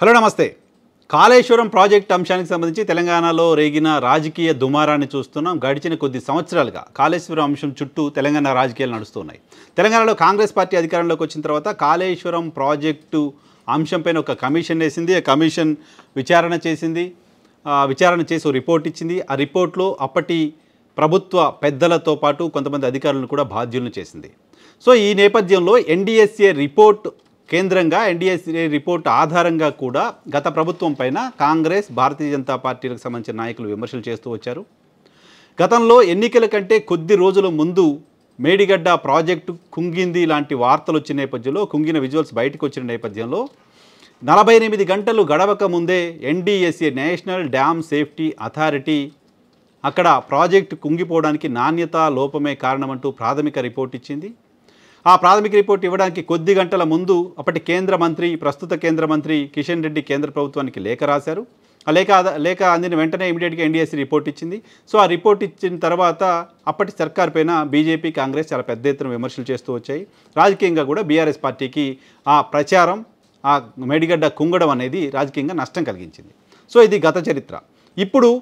Hello నమస్తే. Kaleshwaram project అంశానికి సంబంధించి తెలంగాణలో రేగిన రాజకీయ దుమారాన్ని చూస్తున్నాం. గడిచిన కొద్ది సంవత్సరాలుగా కాళేశ్వరం అంశం చుట్టూ తెలంగాణ రాజకీయాలు నడుస్తున్నాయి. తెలంగాణలో కాంగ్రెస్ పార్టీ అధికారంలోకి వచ్చిన తర్వాత కాళేశ్వరం ప్రాజెక్టు అంశంపైన ఒక కమిషన్ వేసింది. ఆ కమిషన్ విచారణ చేసి రిపోర్ట్ ఇచ్చింది. ఆ రిపోర్ట్లో అప్పటి ప్రభుత్వ పెద్దలతో పాటు కొంతమంది అధికారులను కూడా బాధ్యులను చేసింది. సో ఈ నేపథ్యంలో ఎన్డీఎస్ఏ రిపోర్ట్ కేంద్రంగా ఎన్డీఎస్ఏ రిపోర్ట్ ఆధారంగా కూడా గత ప్రభుత్వం పైన కాంగ్రెస్, భారతీయ జనతా పార్టీలకు సంబంధించిన నాయకులు విమర్శలు చేస్తూ వచ్చారు. గతంలో ఎన్నికల కంటే కొద్ది రోజుల ముందు మేడిగడ్డ ప్రాజెక్టు కుంగింది లాంటి వార్తలు వచ్చిన నేపథ్యంలో, కుంగిన విజువల్స్ బయటకు వచ్చిన నేపథ్యంలో 48 గంటలు గడవక ముందే NDSA national dam safety authority అక్కడ ప్రాజెక్టు కుంగిపోవడానికి నాణ్యత లోపమే కారణమంటూ ప్రాథమిక రిపోర్ట్ ఇచ్చింది. ఆ ప్రాథమిక రిపోర్ట్ ఇవ్వడానికి కొద్ది గంటల ముందు అప్పటి ప్రస్తుత కేంద్ర మంత్రి కిషన్ రెడ్డి కేంద్ర ప్రభుత్వానికి లేఖ రాశారు. ఆ లేఖ అందిన వెంటనే ఇమీడియట్గా ఎన్డీఎస్సీ రిపోర్ట్ ఇచ్చింది. సో ఆ రిపోర్ట్ ఇచ్చిన తర్వాత అప్పటి సర్కార్ పైన బీజేపీ, కాంగ్రెస్ చాలా పెద్ద ఎత్తున విమర్శలు చేస్తూ వచ్చాయి. రాజకీయంగా కూడా బీఆర్ఎస్ పార్టీకి ఆ ప్రచారం, ఆ మేడిగడ్డ కుంగడం అనేది రాజకీయంగా నష్టం కలిగించింది. సో ఇది గత చరిత్ర. ఇప్పుడు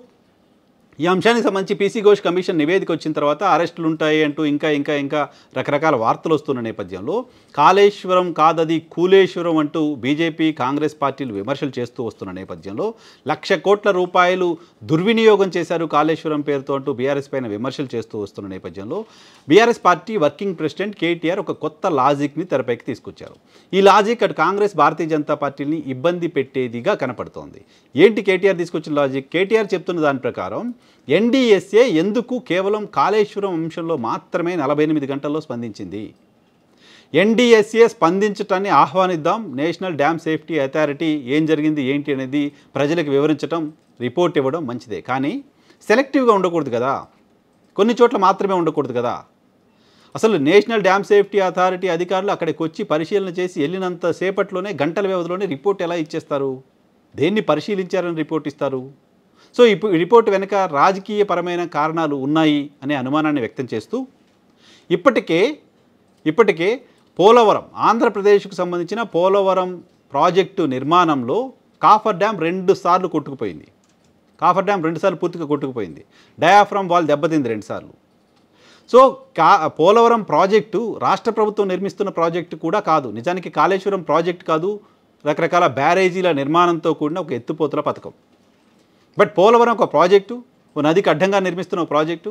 ఈ అంశానికి సంబంధించి పీసీ ఘోష్ కమిషన్ నివేదిక వచ్చిన తర్వాత అరెస్టులు ఉంటాయి అంటూ ఇంకా రకరకాల వార్తలు వస్తున్న నేపథ్యంలో కాళేశ్వరం కాదది కూలేశ్వరం అంటూ బీజేపీ, కాంగ్రెస్ పార్టీలు విమర్శలు చేస్తూ వస్తున్న నేపథ్యంలో 1,00,000 కోట్ల రూపాయలు దుర్వినియోగం చేశారు కాళేశ్వరం పేరుతో అంటూ బీఆర్ఎస్ పైన విమర్శలు చేస్తూ వస్తున్న నేపథ్యంలో BRS party working president KTR ఒక కొత్త లాజిక్ని తెరపైకి తీసుకొచ్చారు. ఈ లాజిక్ అటు కాంగ్రెస్, భారతీయ జనతా పార్టీని ఇబ్బంది పెట్టేదిగా కనపడుతోంది. ఏంటి కేటీఆర్ తీసుకొచ్చిన లాజిక్? కేటీఆర్ చెప్తున్న దాని ప్రకారం ఎన్డీఎస్ఏ ఎందుకు కేవలం కాళేశ్వరం అంశంలో మాత్రమే 48 గంటల్లో స్పందించింది? ఎన్డీఎస్ఏ స్పందించటాన్ని ఆహ్వానిద్దాం. నేషనల్ డ్యామ్ సేఫ్టీ అథారిటీ ఏం జరిగింది ఏంటి అనేది ప్రజలకు వివరించడం, రిపోర్ట్ ఇవ్వడం మంచిదే. కానీ సెలెక్టివ్గా ఉండకూడదు కదా, కొన్ని చోట్ల మాత్రమే ఉండకూడదు కదా. అసలు నేషనల్ డ్యామ్ సేఫ్టీ అథారిటీ అధికారులు అక్కడికి వచ్చి పరిశీలన చేసి వెళ్ళినంత సేపట్లోనే, గంటల వ్యవధిలోనే రిపోర్ట్ ఎలా ఇచ్చేస్తారు? దేన్ని పరిశీలించారని రిపోర్ట్ ఇస్తారు? సో ఇప్పుడు రిపోర్ట్ వెనుక రాజకీయపరమైన కారణాలు ఉన్నాయి అనే అనుమానాన్ని వ్యక్తం చేస్తూ ఇప్పటికే పోలవరం, ఆంధ్రప్రదేశ్కు సంబంధించిన పోలవరం ప్రాజెక్టు నిర్మాణంలో కాఫర్ డ్యామ్ 2 సార్లు కొట్టుకుపోయింది. కాఫర్ డ్యామ్ 2 సార్లు పూర్తిగా కొట్టుకుపోయింది. డయాఫ్రమ్ వాల్ దెబ్బతింది 2 సార్లు. సో పోలవరం ప్రాజెక్టు రాష్ట్ర ప్రభుత్వం నిర్మిస్తున్న ప్రాజెక్టు కూడా కాదు, నిజానికి కాళేశ్వరం ప్రాజెక్టు కాదు, రకరకాల బ్యారేజీల నిర్మాణంతో కూడిన ఒక ఎత్తిపోతల పథకం. బట్ పోలవరం ఒక ప్రాజెక్టు, ఓ నదికి అడ్డంగా నిర్మిస్తున్న ఒక ప్రాజెక్టు,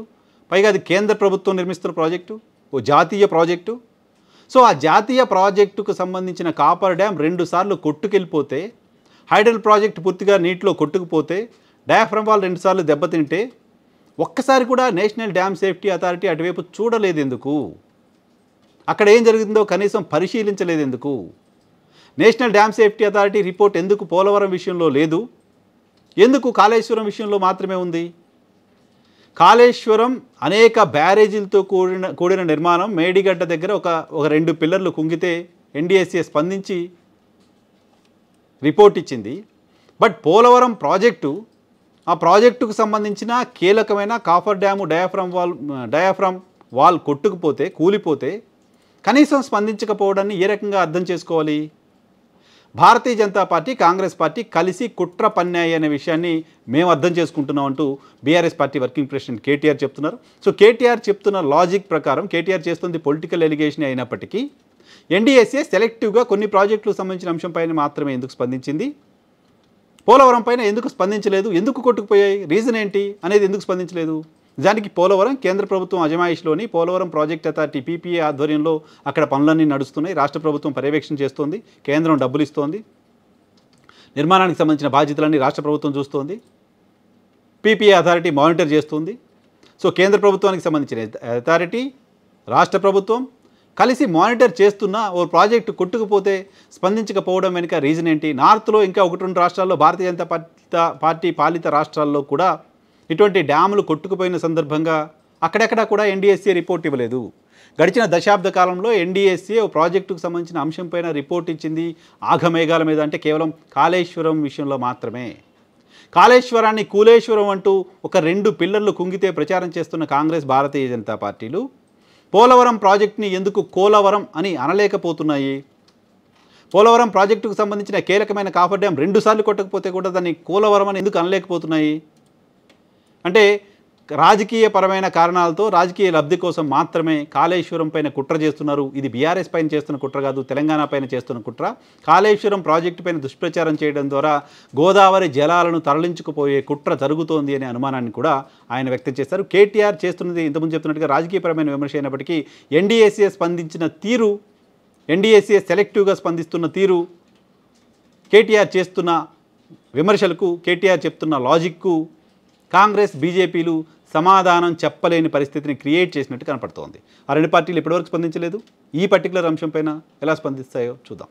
పైగా అది కేంద్ర ప్రభుత్వం నిర్మిస్తున్న ప్రాజెక్టు, ఓ జాతీయ ప్రాజెక్టు. సో ఆ జాతీయ ప్రాజెక్టుకు సంబంధించిన కాపర్ డ్యామ్ 2 సార్లు కొట్టుకెళ్ళిపోతే, హైడల్ ప్రాజెక్టు పూర్తిగా నీటిలో కొట్టుకుపోతే, డయాఫ్రమ్ వాల్ 2 సార్లు దెబ్బతింటే ఒక్కసారి కూడా నేషనల్ డ్యామ్ సేఫ్టీ అథారిటీ అటువైపు చూడలేదు ఎందుకు? అక్కడ ఏం జరుగుతుందో కనీసం పరిశీలించలేదు ఎందుకు? National dam safety authority report ఎందుకు పోలవరం విషయంలో లేదు? ఎందుకు కాళేశ్వరం విషయంలో మాత్రమే ఉంది? కాళేశ్వరం అనేక బ్యారేజీలతో కూడిన నిర్మాణం. మేడిగడ్డ దగ్గర ఒక 2 పిల్లర్లు కుంగితే ఎన్డీఎస్ఏ స్పందించి రిపోర్ట్ ఇచ్చింది. బట్ పోలవరం ప్రాజెక్టు, ఆ ప్రాజెక్టుకు సంబంధించిన కీలకమైన కాఫర్ డ్యాము డయాఫ్రమ్ వాల్ కొట్టుకుపోతే, కూలిపోతే కనీసం స్పందించకపోవడాన్ని ఏ రకంగా అర్థం చేసుకోవాలి? భారతీయ జనతా పార్టీ, కాంగ్రెస్ పార్టీ కలిసి కుట్ర పన్నాయి అనే విషయాన్ని మేము అర్థం చేసుకుంటున్నాం అంటూ BRS party working president KTR చెప్తున్నారు. సో కేటీఆర్ చెప్తున్న లాజిక్ ప్రకారం కేటీఆర్ చేస్తుంది పొలిటికల్ ఎలిగేషన్ అయినప్పటికీ ఎన్డీఎస్ఏ సెలెక్టివ్గా కొన్ని ప్రాజెక్టులకు సంబంధించిన అంశంపైన మాత్రమే ఎందుకు స్పందించింది? పోలవరం పైన ఎందుకు స్పందించలేదు? ఎందుకు కొట్టుకుపోయాయి? రీజన్ ఏంటి అనేది ఎందుకు స్పందించలేదు? నిజానికి పోలవరం కేంద్ర ప్రభుత్వం అజమాయిషిలోని పోలవరం ప్రాజెక్ట్ అథారిటీ పీపీఏ ఆధ్వర్యంలో అక్కడ పనులన్నీ నడుస్తున్నాయి. రాష్ట్ర ప్రభుత్వం పర్యవేక్షణ చేస్తోంది, కేంద్రం డబ్బులు ఇస్తోంది, నిర్మాణానికి సంబంధించిన బాధ్యతలన్నీ రాష్ట్ర ప్రభుత్వం చూస్తోంది, పీపీఏ అథారిటీ మానిటర్ చేస్తుంది. సో కేంద్ర ప్రభుత్వానికి సంబంధించిన అథారిటీ, రాష్ట్ర ప్రభుత్వం కలిసి మానిటర్ చేస్తున్న ఓ ప్రాజెక్టు కొట్టుకుపోతే స్పందించకపోవడం వెనుక రీజన్ ఏంటి? నార్త్లో ఇంకా 1-2 రాష్ట్రాల్లో, భారతీయ జనతా పార్టీ పాలిత రాష్ట్రాల్లో కూడా ఇటువంటి డ్యాములు కొట్టుకుపోయిన సందర్భంగా అక్కడెక్కడా కూడా ఎన్డీఎస్ఏ రిపోర్ట్ ఇవ్వలేదు. గడిచిన దశాబ్ద కాలంలో ఎన్డీఎస్ఏ ఓ ప్రాజెక్టుకు సంబంధించిన అంశంపైన రిపోర్ట్ ఇచ్చింది ఆఘమేఘాల మీద, అంటే కేవలం కాళేశ్వరం విషయంలో మాత్రమే. కాళేశ్వరాన్ని కూలేశ్వరం అంటూ ఒక 2 పిల్లర్లు కుంగితే ప్రచారం చేస్తున్న కాంగ్రెస్, భారతీయ జనతా పార్టీలు పోలవరం ప్రాజెక్టుని ఎందుకు కోలవరం అని అనలేకపోతున్నాయి? పోలవరం ప్రాజెక్టుకు సంబంధించిన కీలకమైన కాఫర్ డ్యామ్ 2 సార్లు కొట్టకపోతే కూడా దాన్ని పోలవరం అని ఎందుకు అనలేకపోతున్నాయి? అంటే రాజకీయపరమైన కారణాలతో రాజకీయ లబ్ధి కోసం మాత్రమే కాళేశ్వరం పైన కుట్ర చేస్తున్నారు. ఇది బీఆర్ఎస్ పైన చేస్తున్న కుట్ర కాదు, తెలంగాణ పైన చేస్తున్న కుట్ర. కాళేశ్వరం ప్రాజెక్టు పైన దుష్ప్రచారం చేయడం ద్వారా గోదావరి జలాలను తరలించుకుపోయే కుట్ర జరుగుతోంది అనే అనుమానాన్ని కూడా ఆయన వ్యక్తం చేశారు. కేటీఆర్ చేస్తున్నది ఇంతకుముందు చెప్తున్నట్టుగా రాజకీయపరమైన విమర్శ అయినప్పటికీ ఎన్డీఏసీఏ స్పందించిన తీరు, ఎన్డీఏసీఏ సెలెక్టివ్గా స్పందిస్తున్న తీరు, కేటీఆర్ చేస్తున్న విమర్శలకు, కేటీఆర్ చెప్తున్న లాజిక్కు కాంగ్రెస్ బీజేపీలు సమాధానం చెప్పలేని పరిస్థితిని క్రియేట్ చేసినట్టు కనపడుతోంది. ఆ 2 పార్టీలు ఇప్పటివరకు స్పందించలేదు. ఈ పర్టికులర్ అంశంపైన ఎలా స్పందిస్తాయో చూద్దాం.